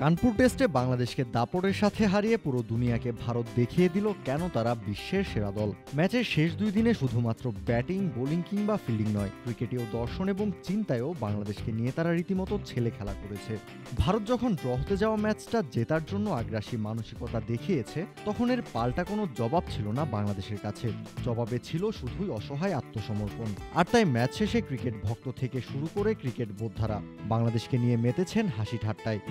কানপুর টেস্টে বাংলাদেশকে দাপটের সাথে হারিয়ে পুরো দুনিয়াকে ভারত দেখিয়ে দিল কেন তারা বিশ্বের সেরা দল। ম্যাচের শেষ 2 দিনে শুধুমাত্র ব্যাটিং, বোলিং কিংবা ফিল্ডিং নয়, ক্রিকেটীয় দর্শন এবং চিন্তায়ও বাংলাদেশকে নিয়ে তারা রীতিমতো ছেলে খেলা করেছে। ভারত যখন ড্র হতে যাওয়া ম্যাচটা জেতার জন্য আগ্রাসী মানসিকতা দেখিয়েছে, তখন এর পাল্টা কোনো জবাব ছিল না বাংলাদেশের কাছে। জবাবে ছিল শুধুই অসহায় আত্মসমর্পণ। আর তাই ম্যাচ শেষে ক্রিকেট ভক্ত থেকে শুরু করে ক্রিকেট বোদ্ধারা বাংলাদেশকে নিয়ে মেতেছেন হাসি ঠাট্টায়।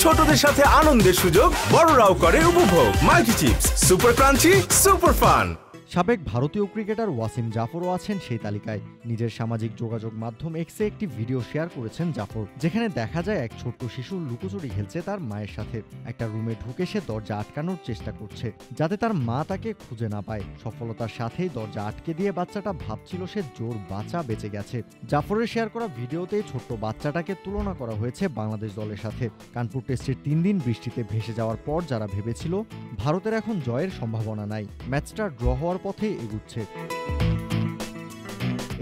ছোটদের সাথে আনন্দের সুযোগ, বড়রাও করে উপভোগ। Multi chips, super crunchy, super fun. সাবেক ভারতীয় ক্রিকেটার ওয়াসিম জাফরও আছেন সেই তালিকায়। নিজের সামাজিক যোগাযোগ মাধ্যম এক্সে একটি ভিডিও শেয়ার করেছেন জাফর, যেখানে দেখা যায় এক ছোট্ট শিশু লুকোচুরি খেলছে তার মায়ের সাথে। একটা রুমে ঢুকে সে দরজা আটকানোর চেষ্টা করছে যাতে তার মা তাকে খুঁজে না পায়। সফলতার সাথেই দরজা আটকে দিয়ে বাচ্চাটা ভাবছিল সে জোর বাঁচা বেঁচে গেছে। জাফরের শেয়ার করা ভিডিওতে ছোট্ট বাচ্চাটাকে তুলনা করা হয়েছে বাংলাদেশ দলের সাথে। কানপুর টেস্টের 3 দিন বৃষ্টিতে ভেসে যাওয়ার পর যারা ভেবেছিল ভারতের এখন জয়ের সম্ভাবনা নাই, ম্যাচটা ড্র হওয়ার পথে এগুচ্ছে,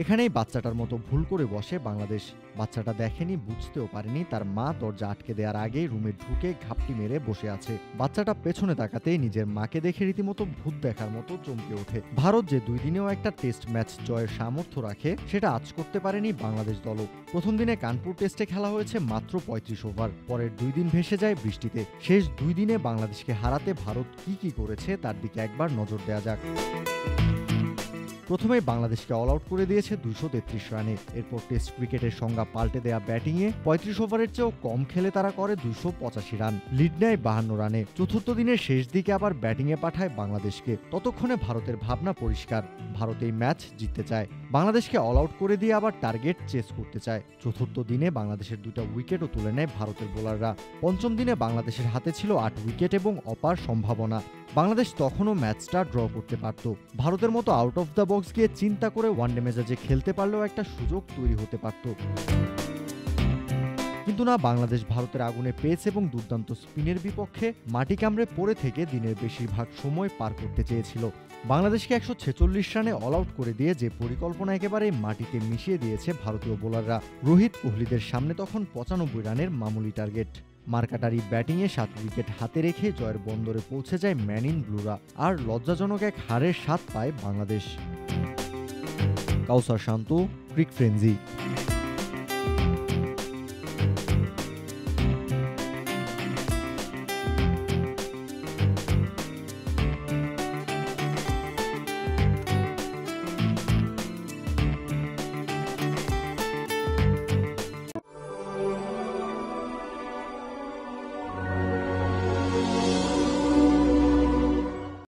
এখানেই বাচ্চাটার মতো ভুল করে বসে বাংলাদেশ। বাচ্চাটা দেখেনি, বুঝতেও পারেনি তার মা দরজা আটকে দেওয়ার আগেই রুমে ঢুকে ঘাপটি মেরে বসে আছে। বাচ্চাটা পেছনে তাকাতেই নিজের মাকে দেখে রীতিমতো ভূত দেখার মতো চমকে ওঠে। ভারত যে 2 দিনেও একটা টেস্ট ম্যাচ জয়ের সামর্থ্য রাখে, সেটা আজ করতে পারেনি বাংলাদেশ দলও। প্রথম দিনে কানপুর টেস্টে খেলা হয়েছে মাত্র 35 ওভার, পরের 2 দিন ভেসে যায় বৃষ্টিতে। শেষ 2 দিনে বাংলাদেশকে হারাতে ভারত কি করেছে তার দিকে একবার নজর দেওয়া যাক। প্রথমেই বাংলাদেশকে অল আউট করে দিয়েছে 233 রানে। এরপর টেস্ট ক্রিকেটের সংজ্ঞা পাল্টে দেয়া ব্যাটিংয়ে 35 ওভারের চেয়েও কম খেলে তারা করে 285 রান, লিড নেয় 52 রানে। চতুর্থ দিনের শেষ দিকে আবার ব্যাটিংয়ে পাঠায় বাংলাদেশকে। ততক্ষণে ভারতের ভাবনা পরিষ্কার, ভারত এই ম্যাচ জিততে চায়। বাংলাদেশকে অল আউট করে দিয়ে আবার টার্গেট চেস করতে চায়। চতুর্থ দিনে বাংলাদেশের 2টা উইকেটও তুলে নেয় ভারতের বোলাররা। পঞ্চম দিনে বাংলাদেশের হাতে ছিল 8 উইকেট এবং অপার সম্ভাবনা। বাংলাদেশ তখনও ম্যাচটা ড্র করতে পারত। ভারতের মতো আউট অফ দ্য বক্স গিয়ে চিন্তা করে ওয়ানডে মেজাজে খেলতে পারলেও একটা সুযোগ তৈরি হতে পারত। কিন্তু না, বাংলাদেশ ভারতের আগুনে পেস এবং দুর্দান্ত স্পিনের বিপক্ষে মাটি কামড়ে পড়ে থেকে দিনের বেশিরভাগ সময় পার করতে চেয়েছিল। বাংলাদেশকে 146 রানে অল আউট করে দিয়ে যে পরিকল্পনা একেবারে মাটিতে মিশিয়ে দিয়েছে ভারতীয় বোলাররা। রোহিত, কোহলিদের সামনে তখন 95 রানের মামুলি টার্গেট। মার্কাটারি ব্যাটিংয়ে 7 উইকেট হাতে রেখে জয়ের বন্দরে পৌঁছে যায় ম্যান ইন ব্লুরা। আর লজ্জাজনক এক হারের স্বাদ পায় বাংলাদেশ। কাউসার শান্ত, ক্রিক ফ্রেঞ্জি।